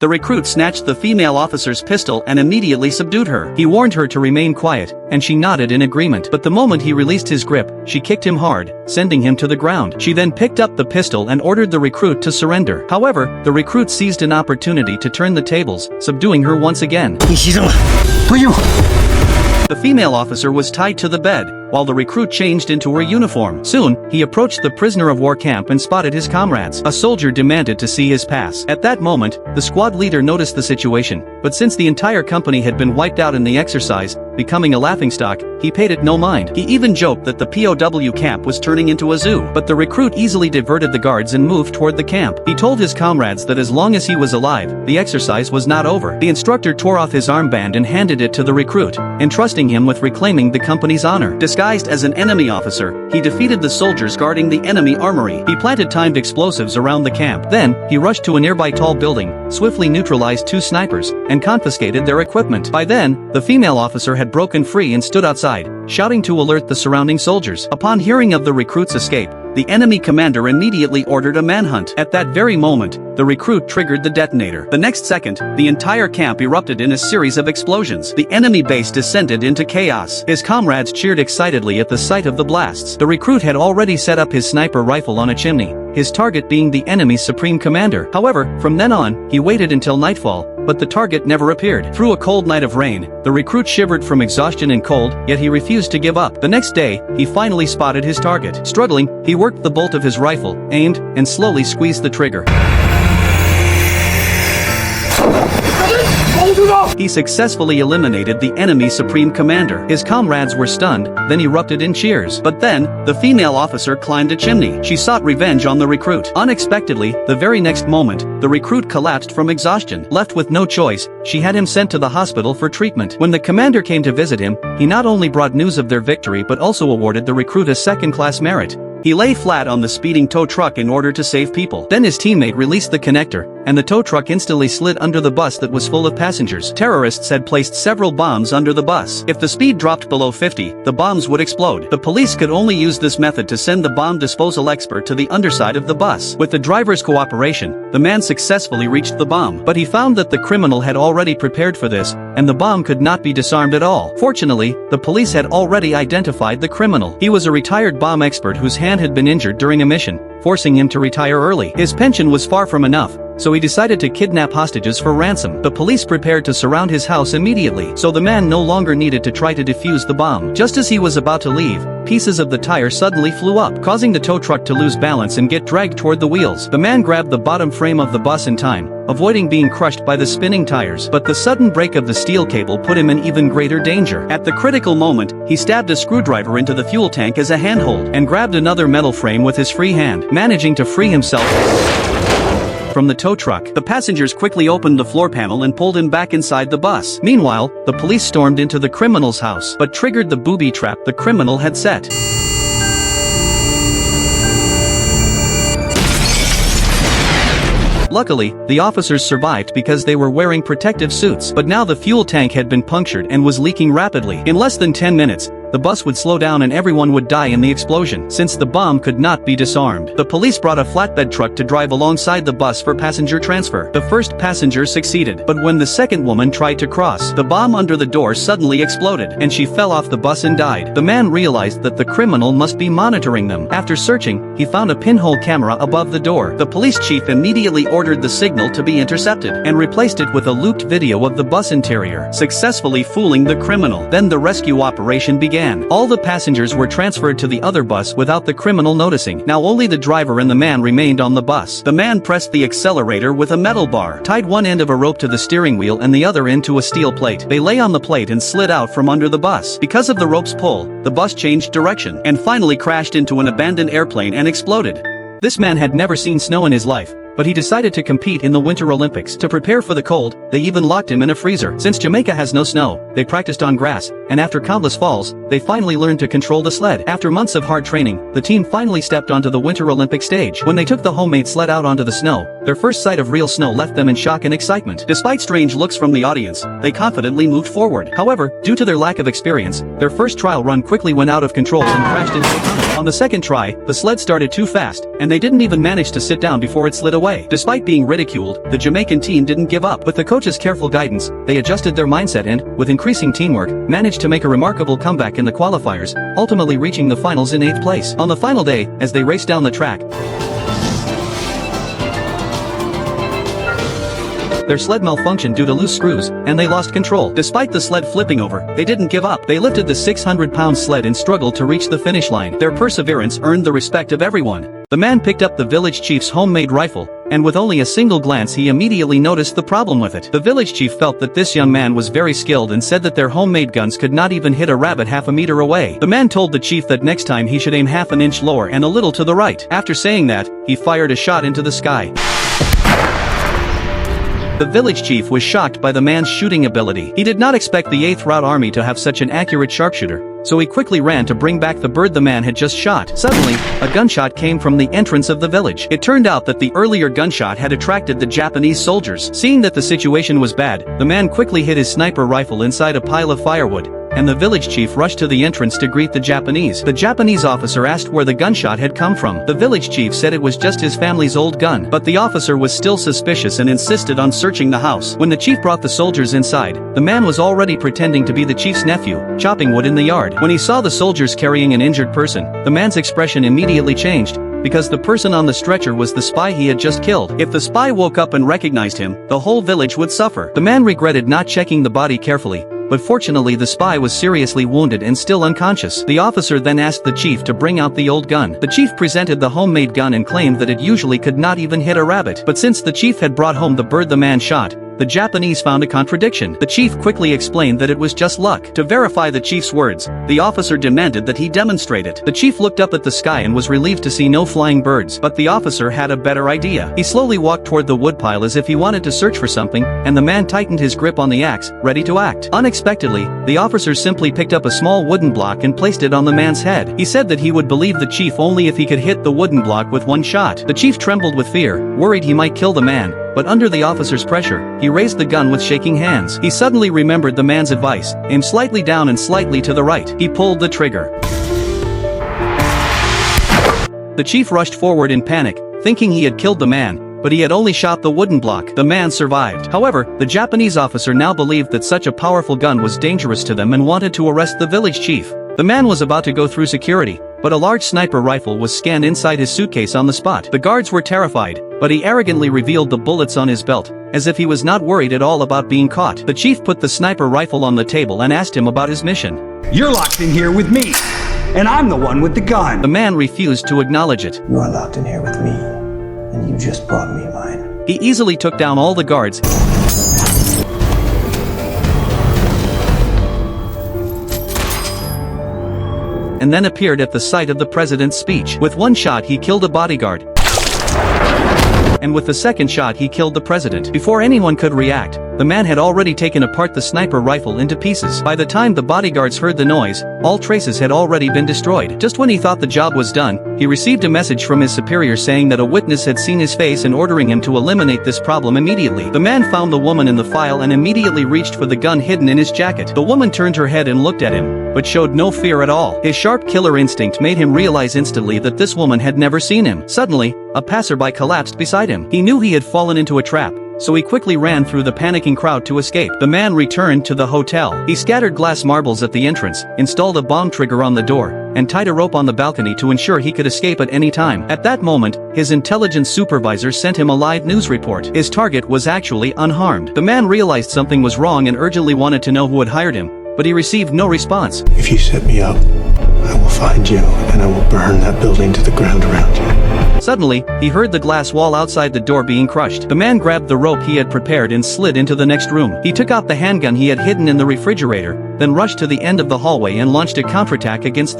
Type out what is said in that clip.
The recruit snatched the female officer's pistol and immediately subdued her. He warned her to remain quiet, and she nodded in agreement. But the moment he released his grip, she kicked him hard, sending him to the ground. She then picked up the pistol and ordered the recruit to surrender. However, the recruit seized an opportunity to turn the tables, subduing her once again. The female officer was tied to the bed, while the recruit changed into her uniform. Soon, he approached the prisoner of war camp and spotted his comrades. A soldier demanded to see his pass. At that moment, the squad leader noticed the situation, but since the entire company had been wiped out in the exercise, becoming a laughingstock, he paid it no mind. He even joked that the POW camp was turning into a zoo. But the recruit easily diverted the guards and moved toward the camp. He told his comrades that as long as he was alive, the exercise was not over. The instructor tore off his armband and handed it to the recruit, entrusting him with reclaiming the company's honor. Disguised as an enemy officer, he defeated the soldiers guarding the enemy armory. He planted timed explosives around the camp. Then, he rushed to a nearby tall building, swiftly neutralized 2 snipers, and confiscated their equipment. By then, the female officer had broken free and stood outside, shouting to alert the surrounding soldiers. Upon hearing of the recruit's escape, the enemy commander immediately ordered a manhunt. At that very moment, the recruit triggered the detonator. The next second, the entire camp erupted in a series of explosions. The enemy base descended into chaos. His comrades cheered excitedly at the sight of the blasts. The recruit had already set up his sniper rifle on a chimney, his target being the enemy's supreme commander. However, from then on, he waited until nightfall, but the target never appeared. Through a cold night of rain, the recruit shivered from exhaustion and cold, yet he refused to give up. The next day, he finally spotted his target. Struggling, he worked the bolt of his rifle, aimed, and slowly squeezed the trigger. He successfully eliminated the enemy's supreme commander. His comrades were stunned, then erupted in cheers. But then, the female officer climbed a chimney. She sought revenge on the recruit. Unexpectedly, the very next moment, the recruit collapsed from exhaustion. Left with no choice, she had him sent to the hospital for treatment. When the commander came to visit him, he not only brought news of their victory but also awarded the recruit a second-class merit. He lay flat on the speeding tow truck in order to save people. Then his teammate released the connector, and the tow truck instantly slid under the bus that was full of passengers. Terrorists had placed several bombs under the bus. If the speed dropped below 50, the bombs would explode. The police could only use this method to send the bomb disposal expert to the underside of the bus. With the driver's cooperation, the man successfully reached the bomb. But he found that the criminal had already prepared for this, and the bomb could not be disarmed at all. Fortunately, the police had already identified the criminal. He was a retired bomb expert whose hand had been injured during a mission, forcing him to retire early. His pension was far from enough, so he decided to kidnap hostages for ransom. The police prepared to surround his house immediately, so the man no longer needed to try to defuse the bomb. Just as he was about to leave, pieces of the tire suddenly flew up, causing the tow truck to lose balance and get dragged toward the wheels. The man grabbed the bottom frame of the bus in time, avoiding being crushed by the spinning tires. But the sudden break of the steel cable put him in even greater danger. At the critical moment, he stabbed a screwdriver into the fuel tank as a handhold, and grabbed another metal frame with his free hand, managing to free himself from the tow truck. The passengers quickly opened the floor panel and pulled him back inside the bus. Meanwhile, the police stormed into the criminal's house, but triggered the booby trap the criminal had set. Luckily, the officers survived because they were wearing protective suits. But now the fuel tank had been punctured and was leaking rapidly. In less than 10 minutes, the bus would slow down and everyone would die in the explosion. Since the bomb could not be disarmed, the police brought a flatbed truck to drive alongside the bus for passenger transfer. The first passenger succeeded, but when the second woman tried to cross, the bomb under the door suddenly exploded, and she fell off the bus and died. The man realized that the criminal must be monitoring them. After searching, he found a pinhole camera above the door. The police chief immediately ordered the signal to be intercepted, and replaced it with a looped video of the bus interior, successfully fooling the criminal. Then the rescue operation began. All the passengers were transferred to the other bus without the criminal noticing. Now only the driver and the man remained on the bus. The man pressed the accelerator with a metal bar, tied one end of a rope to the steering wheel and the other end to a steel plate. They lay on the plate and slid out from under the bus. Because of the rope's pull, the bus changed direction, and finally crashed into an abandoned airplane and exploded. This man had never seen snow in his life, but he decided to compete in the Winter Olympics. To prepare for the cold, they even locked him in a freezer. Since Jamaica has no snow, they practiced on grass, and after countless falls, they finally learned to control the sled. After months of hard training, the team finally stepped onto the Winter Olympic stage. When they took the homemade sled out onto the snow, their first sight of real snow left them in shock and excitement. Despite strange looks from the audience, they confidently moved forward. However, due to their lack of experience, their first trial run quickly went out of control and crashed into a tunnel. On the second try, the sled started too fast, and they didn't even manage to sit down before it slid away. Despite being ridiculed, the Jamaican team didn't give up. With the coach's careful guidance, they adjusted their mindset and, with increasing teamwork, managed to make a remarkable comeback in the qualifiers, ultimately reaching the finals in 8th place. On the final day, as they raced down the track, their sled malfunctioned due to loose screws, and they lost control. Despite the sled flipping over, they didn't give up. They lifted the 600-pound sled and struggled to reach the finish line. Their perseverance earned the respect of everyone. The man picked up the village chief's homemade rifle, and with only a single glance he immediately noticed the problem with it. The village chief felt that this young man was very skilled and said that their homemade guns could not even hit a rabbit half a meter away. The man told the chief that next time he should aim half an inch lower and a little to the right. After saying that, he fired a shot into the sky. The village chief was shocked by the man's shooting ability. He did not expect the 8th Route Army to have such an accurate sharpshooter, so he quickly ran to bring back the bird the man had just shot. Suddenly, a gunshot came from the entrance of the village. It turned out that the earlier gunshot had attracted the Japanese soldiers. Seeing that the situation was bad, the man quickly hid his sniper rifle inside a pile of firewood, and the village chief rushed to the entrance to greet the Japanese. The Japanese officer asked where the gunshot had come from. The village chief said it was just his family's old gun, but the officer was still suspicious and insisted on searching the house. When the chief brought the soldiers inside, the man was already pretending to be the chief's nephew, chopping wood in the yard. When he saw the soldiers carrying an injured person, the man's expression immediately changed, because the person on the stretcher was the spy he had just killed. If the spy woke up and recognized him, the whole village would suffer. The man regretted not checking the body carefully, but fortunately the spy was seriously wounded and still unconscious. The officer then asked the chief to bring out the old gun. The chief presented the homemade gun and claimed that it usually could not even hit a rabbit. But since the chief had brought home the bird the man shot, the Japanese found a contradiction. The chief quickly explained that it was just luck. To verify the chief's words, the officer demanded that he demonstrate it. The chief looked up at the sky and was relieved to see no flying birds, but the officer had a better idea. He slowly walked toward the woodpile as if he wanted to search for something, and the man tightened his grip on the axe, ready to act. Unexpectedly, the officer simply picked up a small wooden block and placed it on the man's head. He said that he would believe the chief only if he could hit the wooden block with one shot. The chief trembled with fear, worried he might kill the man, but under the officer's pressure, he raised the gun with shaking hands. He suddenly remembered the man's advice: aim slightly down and slightly to the right. He pulled the trigger. The chief rushed forward in panic, thinking he had killed the man, but he had only shot the wooden block. The man survived. However, the Japanese officer now believed that such a powerful gun was dangerous to them and wanted to arrest the village chief. The man was about to go through security, but a large sniper rifle was scanned inside his suitcase on the spot. The guards were terrified, but he arrogantly revealed the bullets on his belt, as if he was not worried at all about being caught. The chief put the sniper rifle on the table and asked him about his mission. You're locked in here with me, and I'm the one with the gun. The man refused to acknowledge it. You are locked in here with me, and you just brought me mine. He easily took down all the guards and then appeared at the site of the president's speech. With one shot he killed a bodyguard, and with the second shot he killed the president. Before anyone could react, the man had already taken apart the sniper rifle into pieces. By the time the bodyguards heard the noise, all traces had already been destroyed. Just when he thought the job was done, he received a message from his superior saying that a witness had seen his face and ordering him to eliminate this problem immediately. The man found the woman in the file and immediately reached for the gun hidden in his jacket. The woman turned her head and looked at him, but showed no fear at all. His sharp killer instinct made him realize instantly that this woman had never seen him. Suddenly, a passerby collapsed beside him. He knew he had fallen into a trap, so he quickly ran through the panicking crowd to escape. The man returned to the hotel. He scattered glass marbles at the entrance, installed a bomb trigger on the door, and tied a rope on the balcony to ensure he could escape at any time. At that moment, his intelligence supervisor sent him a live news report. His target was actually unharmed. The man realized something was wrong and urgently wanted to know who had hired him, but he received no response. If you set me up, I will find you, and I will burn that building to the ground around you. Suddenly, he heard the glass wall outside the door being crushed. The man grabbed the rope he had prepared and slid into the next room. He took out the handgun he had hidden in the refrigerator, then rushed to the end of the hallway and launched a counterattack against the